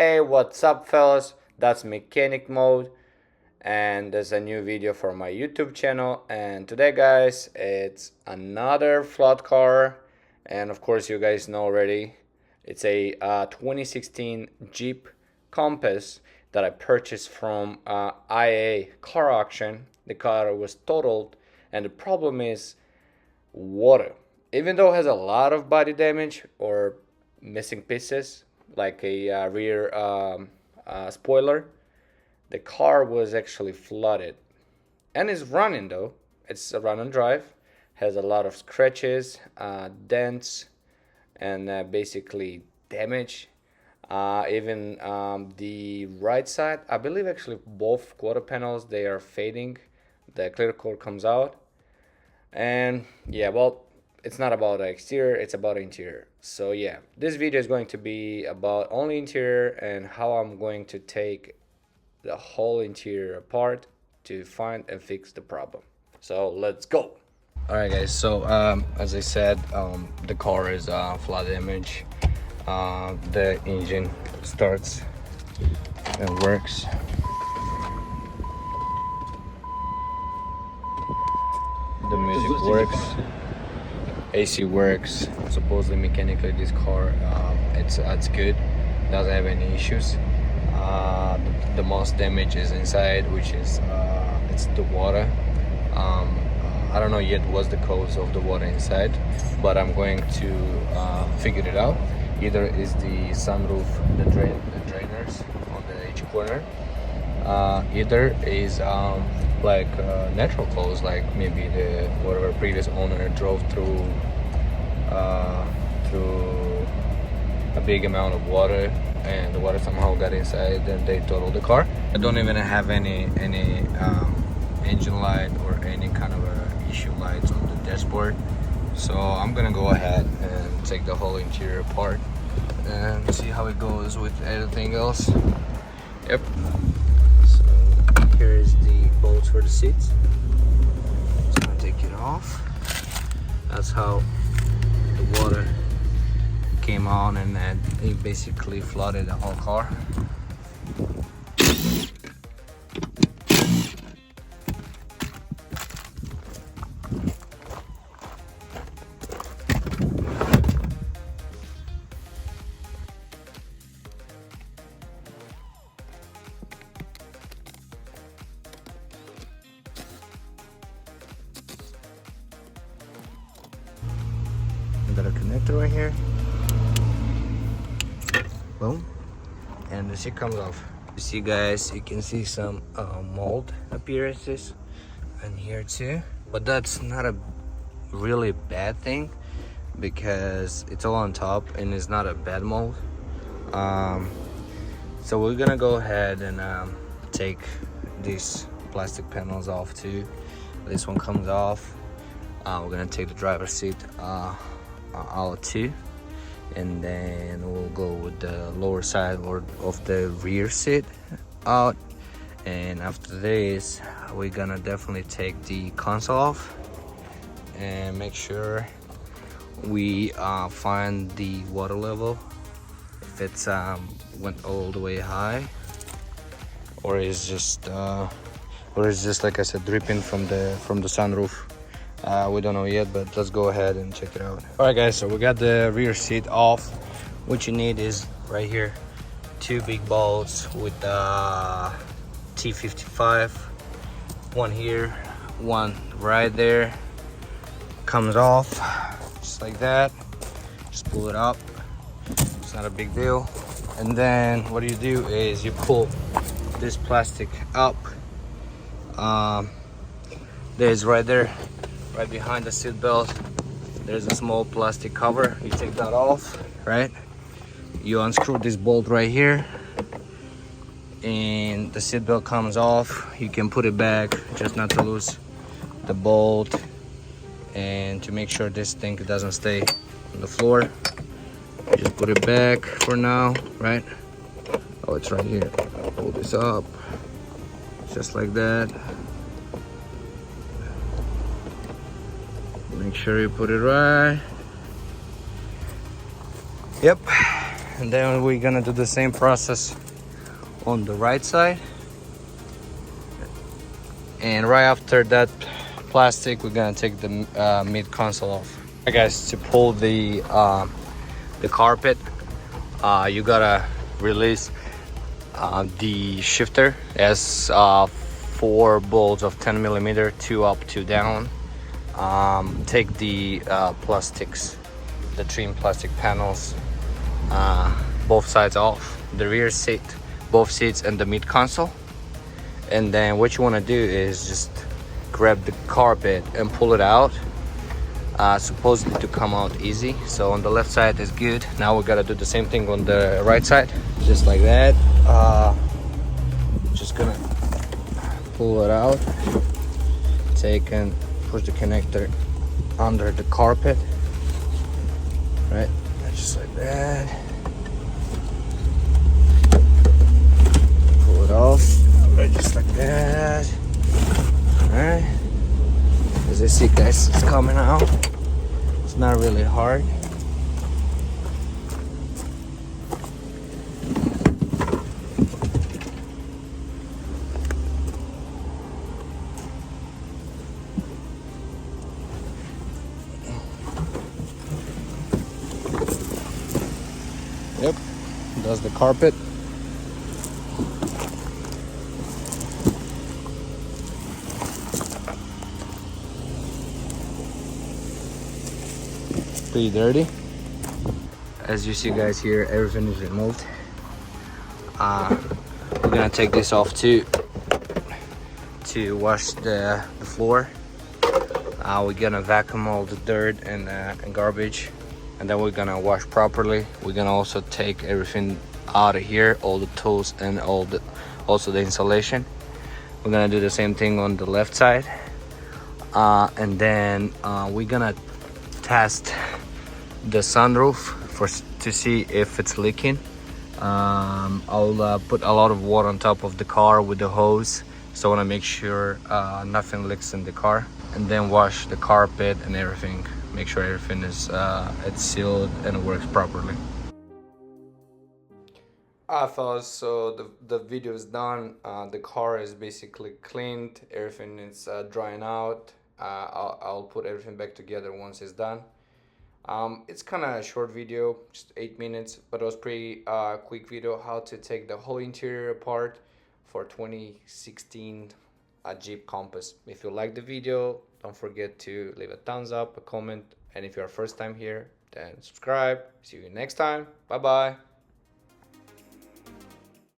Hey, what's up fellas? That's mechanic mode, and there's a new video for my YouTube channel. And today guys, it's another flood car, and of course you guys know already, it's a 2016 Jeep Compass that I purchased from IA car auction. The car was totaled, and the problem is water. Even though it has a lot of body damage or missing pieces, like a rear spoiler, the car was actually flooded. And it's running though. It's a run and drive. Has a lot of scratches, dents, and basically damage. Even the right side, I believe actually both quarter panels, they are fading. The clear coat comes out. And yeah, well, it's not about the exterior, it's about interior. So yeah, this video is going to be about only interior and how I'm going to take the whole interior apart to find and fix the problem. So let's go. All right guys, so as I said, the car is flood damage. The engine starts and works. The music works, AC works. Supposedly mechanically this car it's good, doesn't have any issues. The most damage is inside, which is it's the water. I don't know yet what's the cause of the water inside, but I'm going to figure it out. Either is the sunroof, the drainers on the each corner. Either is like natural cause, like maybe the whatever previous owner drove through a big amount of water, and the water somehow got inside and they totaled the car. I don't even have any engine light or any kind of issue lights on the dashboard, so I'm gonna go ahead and take the whole interior apart and see how it goes with everything else. Yep. So here is the bolts for the seats. Just gonna take it off. That's how the water came on, and then it basically flooded the whole car. Got a connector right here. Boom, and the seat comes off. You see guys, you can see some mold appearances in here too, but that's not a really bad thing because it's all on top and it's not a bad mold. So we're gonna go ahead and take these plastic panels off too. This one comes off. We're gonna take the driver's seat out too, and then we'll go with the lower side or of the rear seat out. And after this, we're gonna definitely take the console off and make sure we find the water level, if it's went all the way high, or is just like I said, dripping from the sunroof. We don't know yet, but let's go ahead and check it out. All right guys, so we got the rear seat off. What you need is right here, two big bolts with T55, one here, one right there. Comes off just like that. Just pull it up, it's not a big deal. And then what you do is you pull this plastic up. There's right there, right behind the seat belt, there's a small plastic cover. You take that off, right? You unscrew this bolt right here, and the seat belt comes off. You can put it back, just not to lose the bolt, and to make sure this thing doesn't stay on the floor. Just put it back for now, right? Oh, it's right here. Pull this up, just like that. Make sure you put it right. Yep, And then we're gonna do the same process on the right side. And right after that plastic, we're gonna take the mid console off. Alright guys, to pull the carpet, you gotta release the shifter. It has 4 bolts of 10 millimeter, 2 up, 2 down. Take the plastics, the trim plastic panels, both sides off, the rear seat, both seats, and the mid console. And then what you want to do is just grab the carpet and pull it out. Supposedly to come out easy. So on the left side is good. Now we gotta do the same thing on the right side, just like that. Just gonna pull it out, take and push the connector under the carpet, right, just like that. Pull it off, right, just like that. All right, as you see guys, it's coming out. It's not really hard. Yep, that's the carpet. Pretty dirty. As you see guys here, everything is removed. We're gonna take this off too to wash the floor. We're gonna vacuum all the dirt and garbage, and then we're gonna wash properly. We're gonna also take everything out of here, all the tools and also the insulation. We're gonna do the same thing on the left side, and then we're gonna test the sunroof to see if it's leaking. I'll put a lot of water on top of the car with the hose, so I want to make sure nothing leaks in the car, and then wash the carpet and everything, make sure everything is it's sealed and it works properly. Fellas, so the video is done. The car is basically cleaned, everything is drying out. I'll put everything back together once it's done. It's kind of a short video, just 8 minutes, but it was pretty quick video how to take the whole interior apart for 2016 Jeep Compass. If you like the video, don't forget to leave a thumbs up, a comment, and if you're first time here, then subscribe. See you next time. Bye bye.